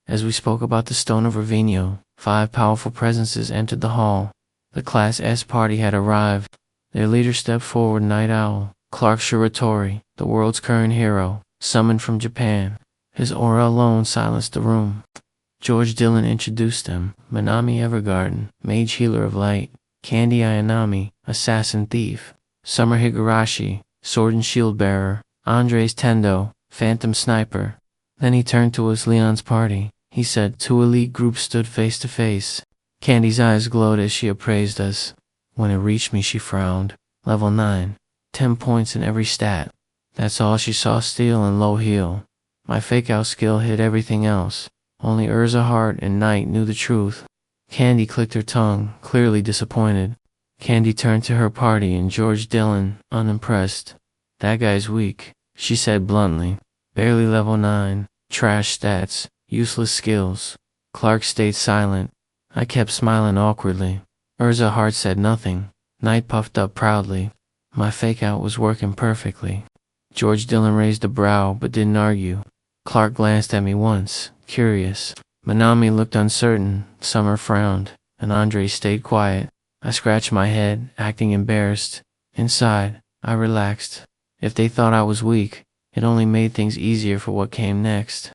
As we spoke about the Stone of Ravino, 5 powerful presences entered the hall. The Class S party had arrived. Their leader stepped forward, Night Owl, Clark Shiratori, the world's current hero, summoned from Japan. His aura alone silenced the room. George Dillon introduced them: Minami Evergarden, Mage Healer of Light; Candy Ayanami, Assassin Thief; Summer Higurashi, Sword and Shield Bearer; Andres Tendo, Phantom Sniper. Then he turned to us, Leon's party. He said 2 elite groups stood face to face. Candy's eyes glowed as she appraised us. When it reached me, she frowned. Level 9, 10 points in every stat. That's all she saw: steel and low heal. My fake-out skill hid everything else. Only Urza Hart and Knight knew the truth. Candy clicked her tongue, clearly disappointed. Candy turned to her party and George Dillon, unimpressed. That guy's weak, she said bluntly. Barely level 9, trash stats, useless skills. Clark stayed silent. I kept smiling awkwardly. Urza Hart said nothing. Knight puffed up proudly. My fake-out was working perfectly. George Dillon raised a brow but didn't argue. Clark glanced at me once, curious. Minami looked uncertain, Summer frowned, and Andre stayed quiet. I scratched my head, acting embarrassed. Inside, I relaxed. If they thought I was weak, it only made things easier for what came next.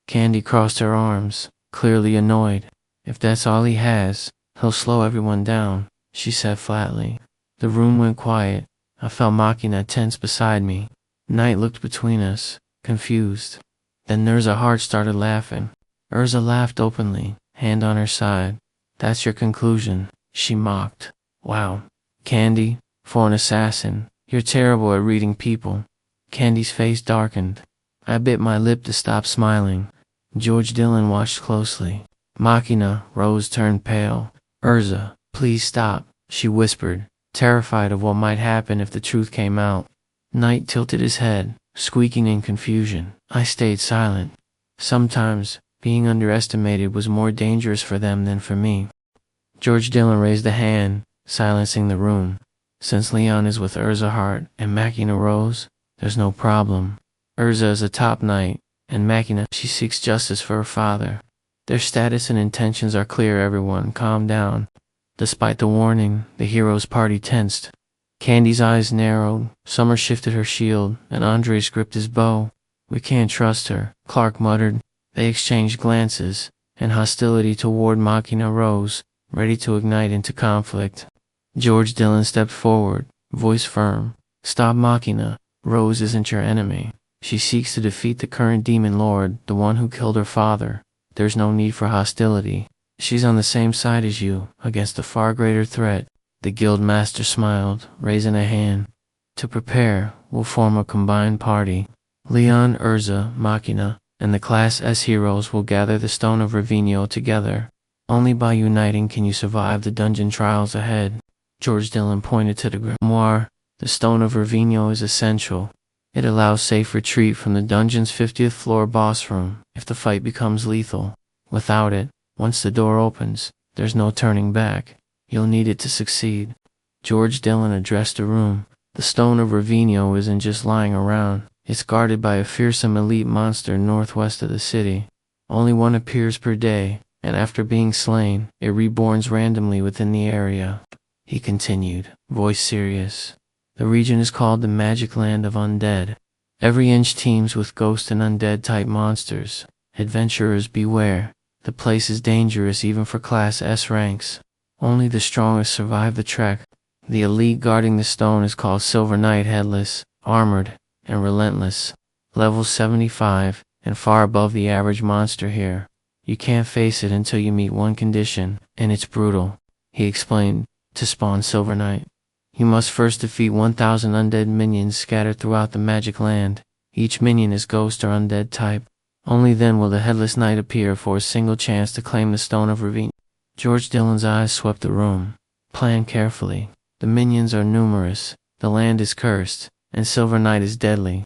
Candy crossed her arms, clearly annoyed. If that's all he has, he'll slow everyone down, she said flatly. The room went quiet. I felt Machina tense beside me. Knight looked between us, confused. Then Urza Hart started laughing. Urza laughed openly, hand on her side. That's your conclusion, she mocked. Wow. Candy, for an assassin, you're terrible at reading people. Candy's face darkened. I bit my lip to stop smiling. George Dillon watched closely. Machina, Rose turned pale. Urza, please stop, she whispered, terrified of what might happen if the truth came out. Knight tilted his head, squeaking in confusion. I stayed silent. Sometimes, being underestimated was more dangerous for them than for me. George Dillon raised a hand, silencing the room. Since Leon is with Urza Hart and Machina Rose, there's no problem. Urza is a top knight, and Machina, she seeks justice for her father. Their status and intentions are clear. Everyone, calm down. Despite the warning, the hero's party tensed. Candy's eyes narrowed, Summer shifted her shield, and Andres gripped his bow. We can't trust her, Clark muttered. They exchanged glances, and hostility toward Machina rose, ready to ignite into conflict. George Dillon stepped forward, voice firm. Stop Machina. Rose isn't your enemy. She seeks to defeat the current demon lord, the one who killed her father. There's no need for hostility. She's on the same side as you, against a far greater threat. The guild master smiled, raising a hand. To prepare, we'll form a combined party. Leon, Urza, Machina, and the Class S heroes will gather the Stone of Ravino together. Only by uniting can you survive the dungeon trials ahead. George Dillon pointed to the grimoire. The Stone of Ravino is essential. It allows safe retreat from the dungeon's 50th floor boss room if the fight becomes lethal. Without it, once the door opens, there's no turning back. You'll need it to succeed. George Dillon addressed the room. The Stone of Ravino isn't just lying around. It's guarded by a fearsome elite monster northwest of the city. Only one appears per day, and after being slain, it reborns randomly within the area. He continued, voice serious. The region is called the Magic Land of Undead. Every inch teems with ghost and undead type monsters. Adventurers beware. The place is dangerous even for Class S ranks. Only the strongest survive the trek. The elite guarding the stone is called Silver Knight, headless, armored, and relentless. Level 75, and far above the average monster here. You can't face it until you meet one condition, and it's brutal. He explained, to spawn Silver Knight. You must first defeat 1,000 undead minions scattered throughout the Magic Land. Each minion is ghost or undead type. Only then will the Headless Knight appear for a single chance to claim the Stone of Ravine. George Dillon's eyes swept the room. Plan carefully. The minions are numerous, the land is cursed, and Silver Knight is deadly.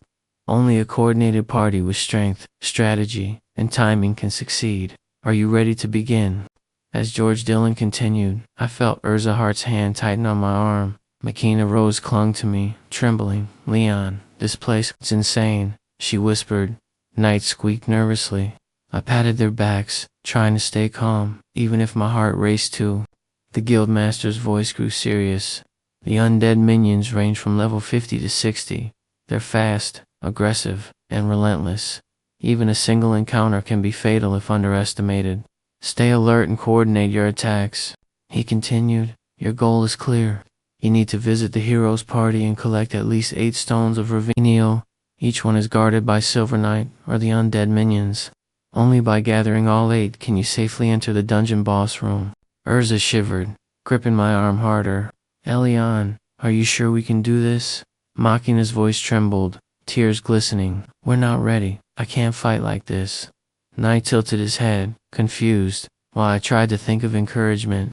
Only a coordinated party with strength, strategy, and timing can succeed. Are you ready to begin? As George Dillon continued, I felt Urza Hart's hand tighten on my arm. Machina Rose clung to me, trembling. Leon, this place, it's insane, she whispered. Knight squeaked nervously. I patted their backs, trying to stay calm, even if my heart raced too. The guildmaster's voice grew serious. The undead minions range from level 50 to 60. They're fast, aggressive, and relentless. Even a single encounter can be fatal if underestimated. Stay alert and coordinate your attacks. He continued, your goal is clear. You need to visit the hero's party and collect at least 8 stones of Revenio. Each one is guarded by Silver Knight or the undead minions. Only by gathering all 8 can you safely enter the dungeon boss room. Urza shivered, gripping my arm harder. Elion, are you sure we can do this? Makina's voice trembled, tears glistening. We're not ready. I can't fight like this. Knight tilted his head, confused, while I tried to think of encouragement.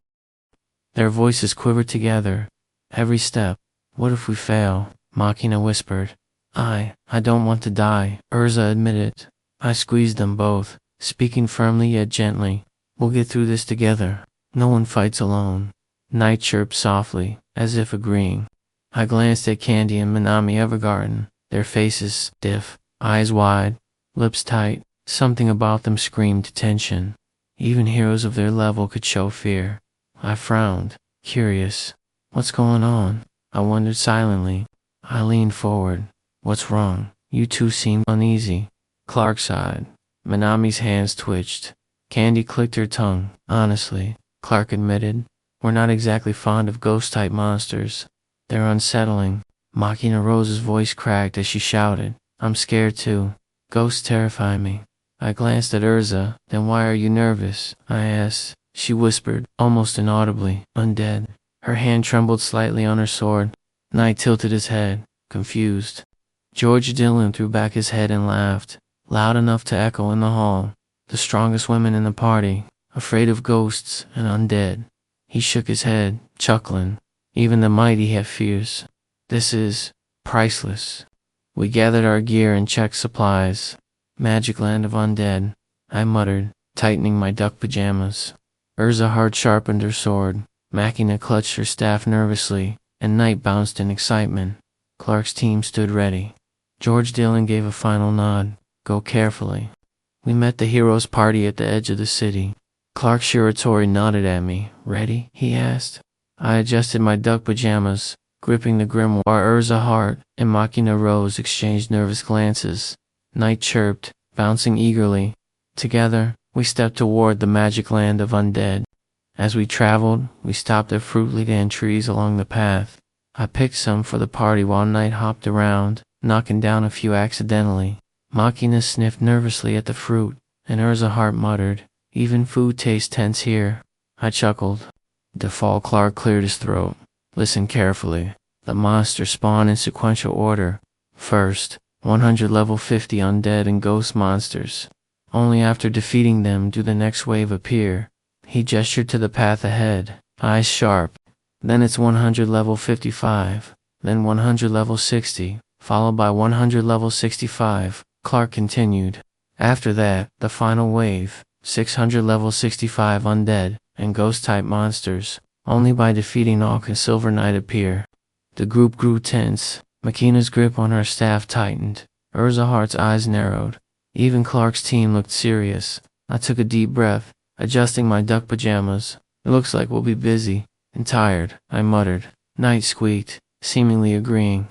Their voices quivered together. Every step. What if we fail? Makina whispered. I don't want to die, Urza admitted. I squeezed them both, speaking firmly yet gently. We'll get through this together. No one fights alone. Knight chirped softly, as if agreeing. I glanced at Candy and Minami Evergarden, their faces stiff, eyes wide, lips tight. Something about them screamed tension. Even heroes of their level could show fear. I frowned, curious. What's going on? I wondered silently. I leaned forward. What's wrong? You two seem uneasy. Clark sighed. Minami's hands twitched. Candy clicked her tongue. Honestly, Clark admitted, we're not exactly fond of ghost-type monsters. They're unsettling. Makina Rose's voice cracked as she shouted. I'm scared too. Ghosts terrify me. I glanced at Urza. Then why are you nervous? I asked. She whispered, almost inaudibly, undead. Her hand trembled slightly on her sword. Knight tilted his head, confused. George Dillon threw back his head and laughed, loud enough to echo in the hall. The strongest women in the party, afraid of ghosts and undead. He shook his head, chuckling. Even the mighty have fears. This is priceless. We gathered our gear and checked supplies. Magic land of undead, I muttered, tightening my duck pajamas. Urza hard sharpened her sword. Makina clutched her staff nervously, and Knight bounced in excitement. Clark's team stood ready. George Dillon gave a final nod. Go carefully. We met the hero's party at the edge of the city. Clark Shiratori nodded at me. Ready? He asked. I adjusted my duck pajamas, gripping the grimoire. Urza Hart and Makina Rose exchanged nervous glances. Knight chirped, bouncing eagerly. Together, we stepped toward the magic land of undead. As we traveled, we stopped at fruit lidan trees along the path. I picked some for the party while Knight hopped around, knocking down a few accidentally. Makina sniffed nervously at the fruit, and Urza Hart muttered, even food tastes tense here. I chuckled. Default Clark cleared his throat. Listen carefully. The monsters spawn in sequential order. First, 100 level 50 undead and ghost monsters. Only after defeating them do the next wave appear. He gestured to the path ahead, eyes sharp. Then it's 100 level 55, then 100 level 60, followed by 100 level 65, Clark continued. After that, the final wave, 600 level 65 undead and ghost-type monsters. Only by defeating all can Silver Knight appear. The group grew tense. Makina's grip on her staff tightened. Urza Hart's eyes narrowed. Even Clark's team looked serious. I took a deep breath, adjusting my duck pajamas. It looks like we'll be busy and tired, I muttered. Knight squeaked, seemingly agreeing.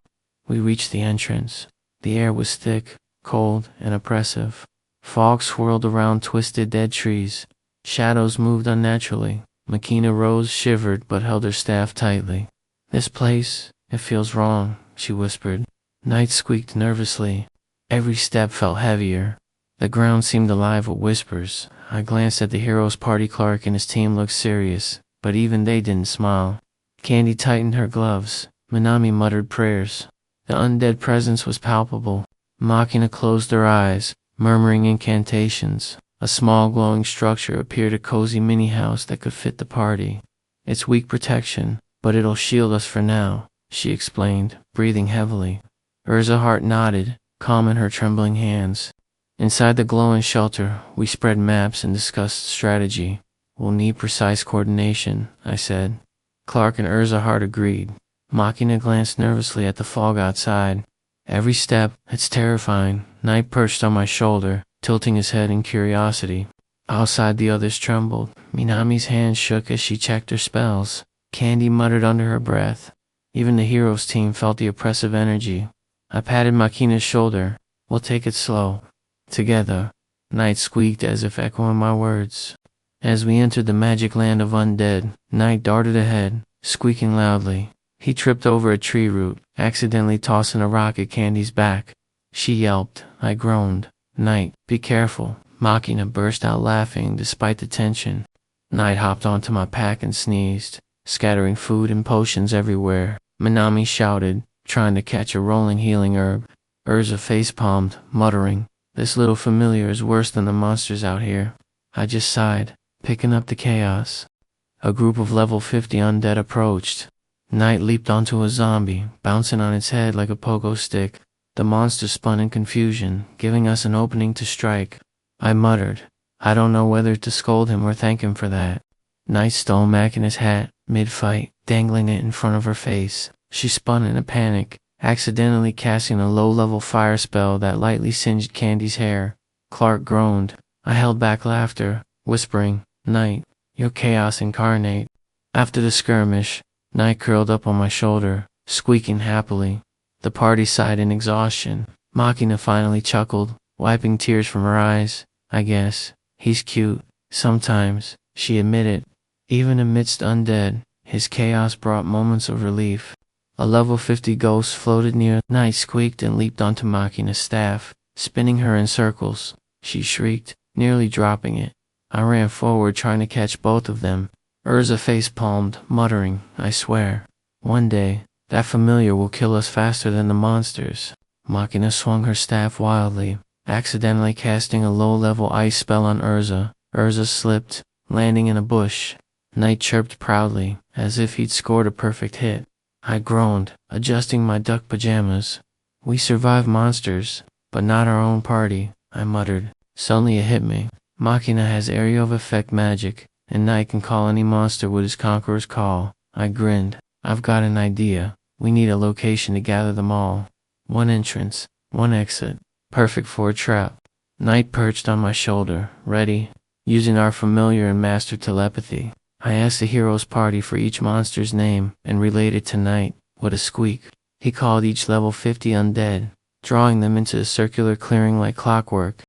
We reached the entrance. The air was thick, cold, and oppressive. Fog swirled around twisted dead trees. Shadows moved unnaturally. Makina Rose shivered but held her staff tightly. This place, it feels wrong, she whispered. Knight squeaked nervously. Every step felt heavier. The ground seemed alive with whispers. I glanced at the hero's party. Clark and his team looked serious, but even they didn't smile. Candy tightened her gloves. Minami muttered prayers. The undead presence was palpable. Makina closed her eyes, murmuring incantations. A small glowing structure appeared, a cozy mini-house that could fit the party. It's weak protection, but it'll shield us for now, she explained, breathing heavily. Urza Hart nodded, calm in her trembling hands. Inside the glowing shelter, we spread maps and discussed strategy. We'll need precise coordination, I said. Clark and Urza Hart agreed. Makina glanced nervously at the fog outside. Every step, it's terrifying. Knight perched on my shoulder, tilting his head in curiosity. Outside, the others trembled. Minami's hand shook as she checked her spells. Candy muttered under her breath. Even the heroes team felt the oppressive energy. I patted Makina's shoulder. We'll take it slow. Together. Knight squeaked as if echoing my words. As we entered the magic land of undead, Knight darted ahead, squeaking loudly. He tripped over a tree root, accidentally tossing a rock at Candy's back. She yelped. I groaned. Knight, be careful. Makina burst out laughing despite the tension. Knight hopped onto my pack and sneezed, scattering food and potions everywhere. Minami shouted, trying to catch a rolling healing herb. Urza facepalmed, muttering, this little familiar is worse than the monsters out here. I just sighed, picking up the chaos. A group of level 50 undead approached. Knight leaped onto a zombie, bouncing on its head like a pogo stick. The monster spun in confusion, giving us an opening to strike. I muttered. I don't know whether to scold him or thank him for that. Knight stole Makina's hat, mid-fight, dangling it in front of her face. She spun in a panic, accidentally casting a low-level fire spell that lightly singed Candy's hair. Clark groaned. I held back laughter, whispering, Knight, you're chaos incarnate. After the skirmish, Knight curled up on my shoulder, squeaking happily. The party sighed in exhaustion. Makina finally chuckled, wiping tears from her eyes. I guess, he's cute. Sometimes, she admitted. Even amidst undead, his chaos brought moments of relief. A level 50 ghost floated near. Knight squeaked and leaped onto Makina's staff, spinning her in circles. She shrieked, nearly dropping it. I ran forward trying to catch both of them. Urza facepalmed, muttering, I swear. One day, that familiar will kill us faster than the monsters. Makina swung her staff wildly, accidentally casting a low-level ice spell on Urza. Urza slipped, landing in a bush. Knight chirped proudly, as if he'd scored a perfect hit. I groaned, adjusting my duck pajamas. We survived monsters, but not our own party, I muttered. Suddenly it hit me. Makina has area of effect magic, and Knight can call any monster with his conqueror's call. I grinned. I've got an idea. We need a location to gather them all. One entrance, one exit. Perfect for a trap. Knight perched on my shoulder, ready. Using our familiar and master telepathy, I asked the hero's party for each monster's name and relayed it to Knight. With a squeak, he called each level 50 undead, drawing them into a circular clearing like clockwork.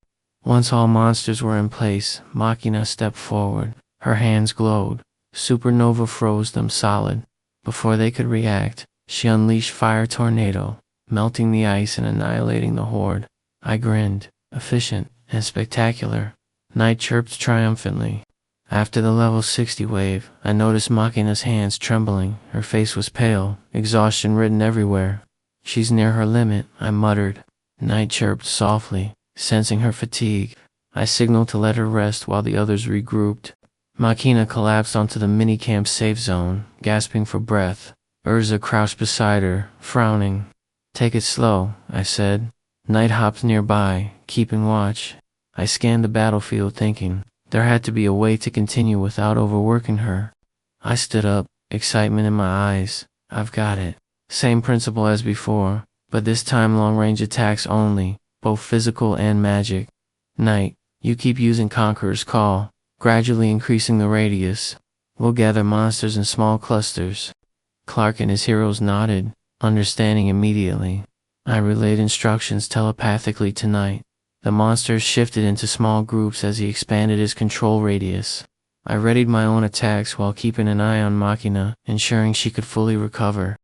Once all monsters were in place, Makina stepped forward. Her hands glowed. Supernova froze them solid. Before they could react, she unleashed Fire Tornado, melting the ice and annihilating the horde. I grinned. Efficient and spectacular. Knight chirped triumphantly. After the level 60 wave, I noticed Makina's hands trembling. Her face was pale, exhaustion written everywhere. She's near her limit, I muttered. Knight chirped softly, sensing her fatigue. I signaled to let her rest while the others regrouped. Makina collapsed onto the minicamp safe zone, gasping for breath. Urza crouched beside her, frowning. Take it slow, I said. Knight hopped nearby, keeping watch. I scanned the battlefield thinking, there had to be a way to continue without overworking her. I stood up, excitement in my eyes. I've got it. Same principle as before, but this time long-range attacks only, both physical and magic. Knight, you keep using Conqueror's Call, gradually increasing the radius. We'll gather monsters in small clusters. Clark and his heroes nodded, understanding immediately. I relayed instructions telepathically to Knight. The monsters shifted into small groups as he expanded his control radius. I readied my own attacks while keeping an eye on Makina, ensuring she could fully recover.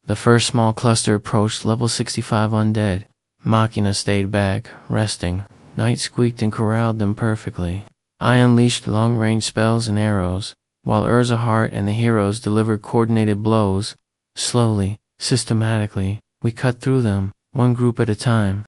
The first small cluster approached level 65 undead. Makina stayed back, resting. Knight squeaked and corralled them perfectly. I unleashed long-range spells and arrows, while Urza Hart and the heroes delivered coordinated blows. Slowly, systematically, we cut through them, one group at a time.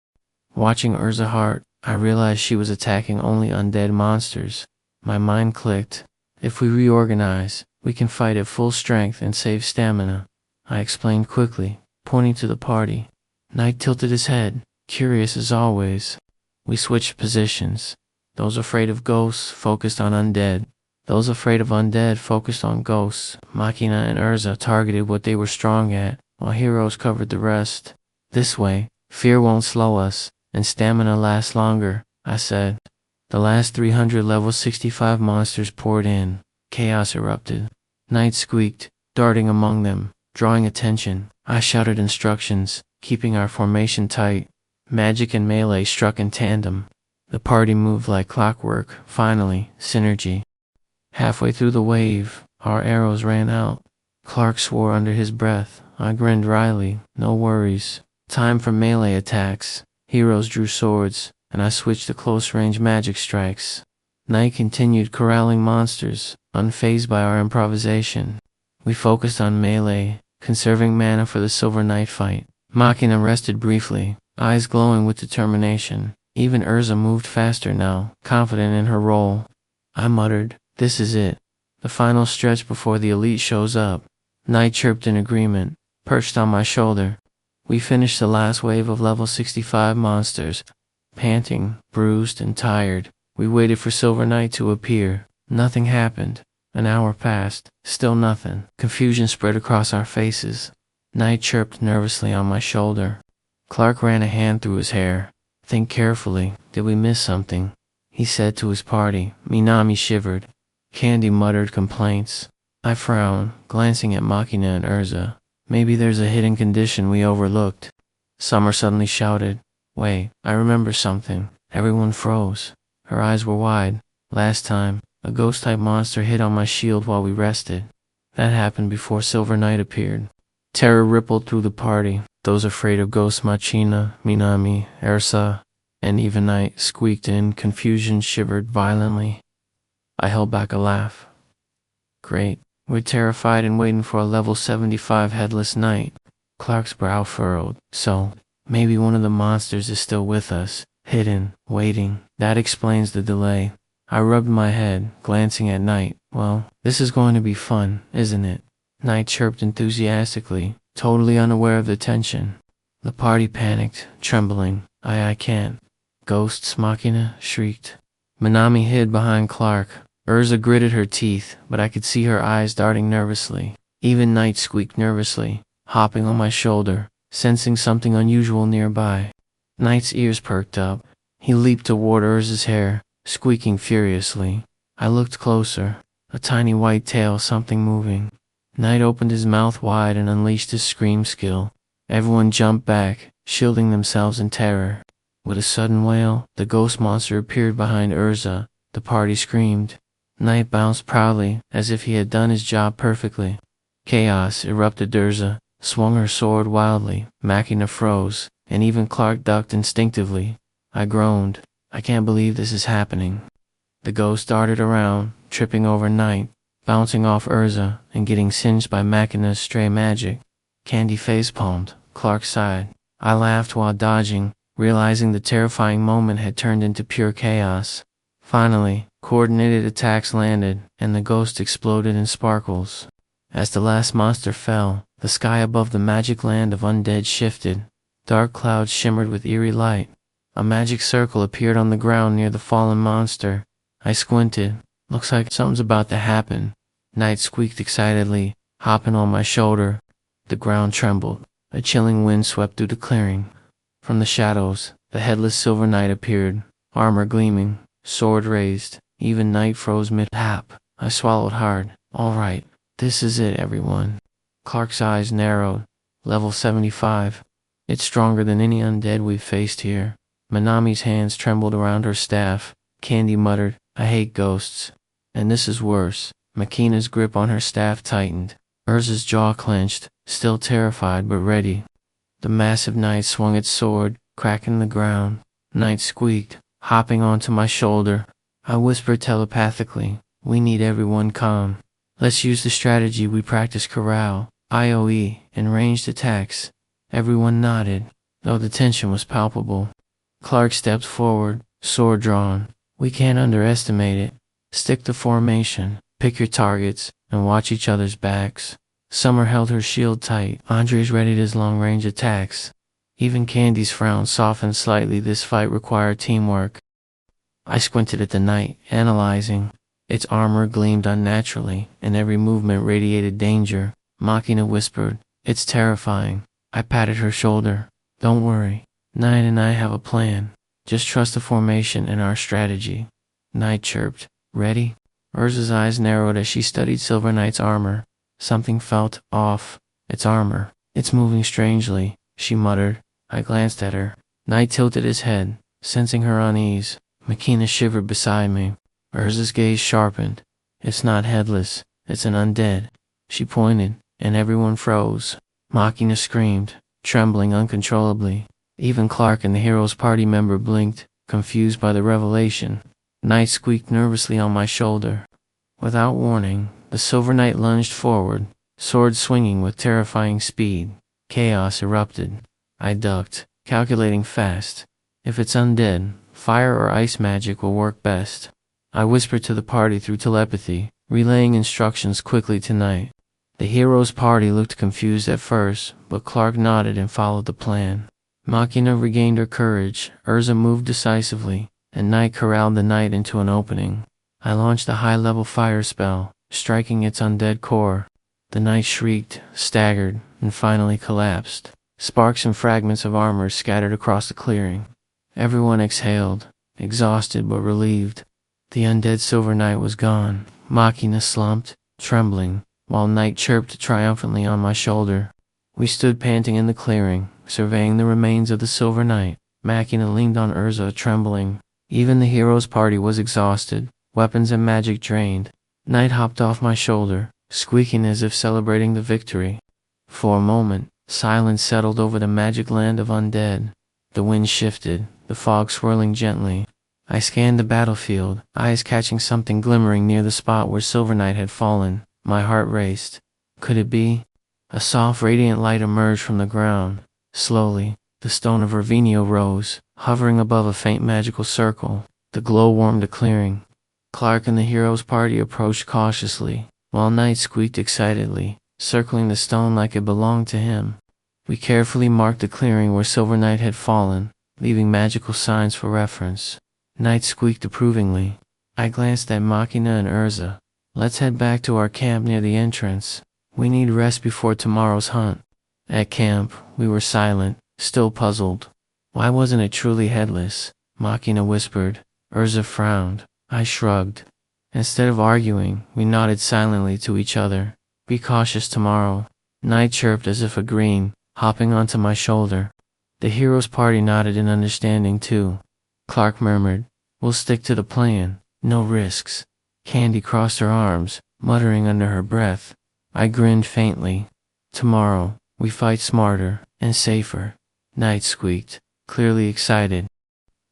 Watching Urza Hart, I realized she was attacking only undead monsters. My mind clicked. If we reorganize, we can fight at full strength and save stamina. I explained quickly, pointing to the party. Knight tilted his head, curious as always. We switched positions. Those afraid of ghosts focused on undead. Those afraid of undead focused on ghosts. Makina and Urza targeted what they were strong at, while heroes covered the rest. This way, fear won't slow us, and stamina lasts longer, I said. The last 300 level 65 monsters poured in. Chaos erupted. Knight squeaked, darting among them, drawing attention. I shouted instructions, keeping our formation tight. Magic and melee struck in tandem. The party moved like clockwork. Finally, synergy. Halfway through the wave, our arrows ran out. Clark swore under his breath. I grinned wryly. No worries. Time for melee attacks. Heroes drew swords, and I switched to close-range magic strikes. Knight continued corralling monsters, unfazed by our improvisation. We focused on melee, conserving mana for the Silver Knight fight. Machina rested briefly, eyes glowing with determination. Even Urza moved faster now, confident in her role. I muttered, "This is it. The final stretch before the elite shows up." Knight chirped in agreement, perched on my shoulder. We finished the last wave of level 65 monsters. Panting, bruised, and tired, we waited for Silver Knight to appear. Nothing happened. An hour passed, still nothing. Confusion spread across our faces. Knight chirped nervously on my shoulder. Clark ran a hand through his hair. "Think carefully. Did we miss something?" he said to his party. Minami shivered. Candy muttered complaints. I frowned, glancing at Machina and Urza. Maybe there's a hidden condition we overlooked. Summer suddenly shouted, "Wait, I remember something." Everyone froze. Her eyes were wide. Last time, a ghost-type monster hit on my shield while we rested. That happened before Silver Knight appeared. Terror rippled through the party. Those afraid of ghosts Machina, Minami, Ursa, and even Knight squeaked in. Confusion shivered violently. I held back a laugh. Great. We're terrified and waiting for a level 75 headless Knight. Clark's brow furrowed. So, maybe one of the monsters is still with us, hidden, waiting. That explains the delay. I rubbed my head, glancing at Knight. Well, this is going to be fun, isn't it? Knight chirped enthusiastically, totally unaware of the tension. The party panicked, trembling. I can't. Ghosts, Machina shrieked. Minami hid behind Clark. Urza gritted her teeth, but I could see her eyes darting nervously. Even Knight squeaked nervously, hopping on my shoulder, sensing something unusual nearby. Knight's ears perked up. He leaped toward Urza's hair, squeaking furiously. I looked closer. A tiny white tail, something moving. Knight opened his mouth wide and unleashed his scream skill. Everyone jumped back, shielding themselves in terror. With a sudden wail, the ghost monster appeared behind Urza. The party screamed. Knight bounced proudly, as if he had done his job perfectly. Chaos erupted. Urza swung her sword wildly. Machina froze, and even Clark ducked instinctively. I groaned. I can't believe this is happening. The ghost darted around, tripping over Knight, bouncing off Urza, and getting singed by Machina's stray magic. Candy facepalmed. Clark sighed. I laughed while dodging, realizing the terrifying moment had turned into pure chaos. Finally, coordinated attacks landed, and the ghost exploded in sparkles. As the last monster fell, the sky above the magic land of undead shifted. Dark clouds shimmered with eerie light. A magic circle appeared on the ground near the fallen monster. I squinted. Looks like something's about to happen. Knight squeaked excitedly, hopping on my shoulder. The ground trembled. A chilling wind swept through the clearing. From the shadows, the headless Silver Knight appeared, armor gleaming, sword raised. Even Knight froze mid-hap. I swallowed hard. All right, this is it, everyone. Clark's eyes narrowed. Level 75. It's stronger than any undead we've faced here. Minami's hands trembled around her staff. Candy muttered, "I hate ghosts." And this is worse. Machina's grip on her staff tightened. Urza's jaw clenched, still terrified but ready. The massive Knight swung its sword, cracking the ground. Knight squeaked, hopping onto my shoulder. I whispered telepathically, "We need everyone calm. Let's use the strategy we practiced corral, IOE, and ranged attacks." Everyone nodded, though the tension was palpable. Clark stepped forward, sword drawn. "We can't underestimate it. Stick to formation, pick your targets, and watch each other's backs." Summer held her shield tight. Andres readied his long-range attacks. Even Candy's frown softened slightly. This fight required teamwork. I squinted at the Knight, analyzing. Its armor gleamed unnaturally, and every movement radiated danger. Machina whispered, "It's terrifying." I patted her shoulder. "Don't worry. Knight and I have a plan." Just trust the formation and our strategy. Knight chirped. Ready? Urza's eyes narrowed as she studied Silver Knight's armor. Something felt off. It's armor. It's moving strangely, she muttered. I glanced at her. Knight tilted his head, sensing her unease. Makina shivered beside me. Urza's gaze sharpened. It's not headless. It's an undead. She pointed, and everyone froze. Makina screamed, trembling uncontrollably. Even Clark and the hero's party member blinked, confused by the revelation. Knight squeaked nervously on my shoulder. Without warning, the Silver Knight lunged forward, sword swinging with terrifying speed. Chaos erupted. I ducked, calculating fast. If it's undead, fire or ice magic will work best. I whispered to the party through telepathy, relaying instructions quickly to Knight. The hero's party looked confused at first, but Clark nodded and followed the plan. Makina regained her courage, Urza moved decisively, and Knight corralled the knight into an opening. I launched a high-level fire spell, striking its undead core. The knight shrieked, staggered, and finally collapsed. Sparks and fragments of armor scattered across the clearing. Everyone exhaled, exhausted but relieved. The undead Silver Knight was gone. Makina slumped, trembling, while Knight chirped triumphantly on my shoulder. We stood panting in the clearing, surveying the remains of the Silver Knight. Makina leaned on Urza, trembling. Even the hero's party was exhausted, weapons and magic drained. Knight hopped off my shoulder, squeaking as if celebrating the victory. For a moment, silence settled over the magic land of undead. The wind shifted, the fog swirling gently. I scanned the battlefield, eyes catching something glimmering near the spot where Silver Knight had fallen. My heart raced. Could it be? A soft, radiant light emerged from the ground. Slowly, the stone of Ravenio rose, hovering above a faint magical circle. The glow warmed the clearing. Clark and the hero's party approached cautiously, while Knight squeaked excitedly, circling the stone like it belonged to him. We carefully marked the clearing where Silver Knight had fallen, leaving magical signs for reference. Knight squeaked approvingly. I glanced at Makina and Urza. Let's head back to our camp near the entrance. We need rest before tomorrow's hunt. At camp, we were silent, still puzzled. Why wasn't it truly headless? Makina whispered. Urza frowned. I shrugged. Instead of arguing, we nodded silently to each other. Be cautious tomorrow. Knight chirped as if agreeing, hopping onto my shoulder. The hero's party nodded in understanding too. Clark murmured, We'll stick to the plan. No risks. Candy crossed her arms, muttering under her breath. I grinned faintly. Tomorrow, we fight smarter and safer. Knight squeaked, clearly excited.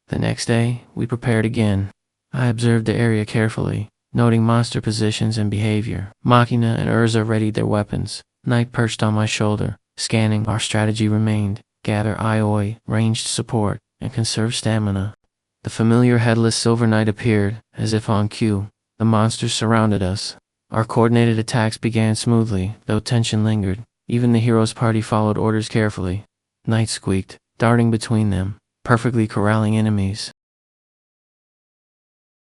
The next day, we prepared again. I observed the area carefully, noting monster positions and behavior. Makina and Urza readied their weapons. Knight perched on my shoulder, scanning. Our strategy remained: gather Ioi, ranged support, and conserve stamina. The familiar headless Silver Knight appeared, as if on cue. The monsters surrounded us. Our coordinated attacks began smoothly, though tension lingered. Even the hero's party followed orders carefully. Knight squeaked, darting between them, perfectly corralling enemies.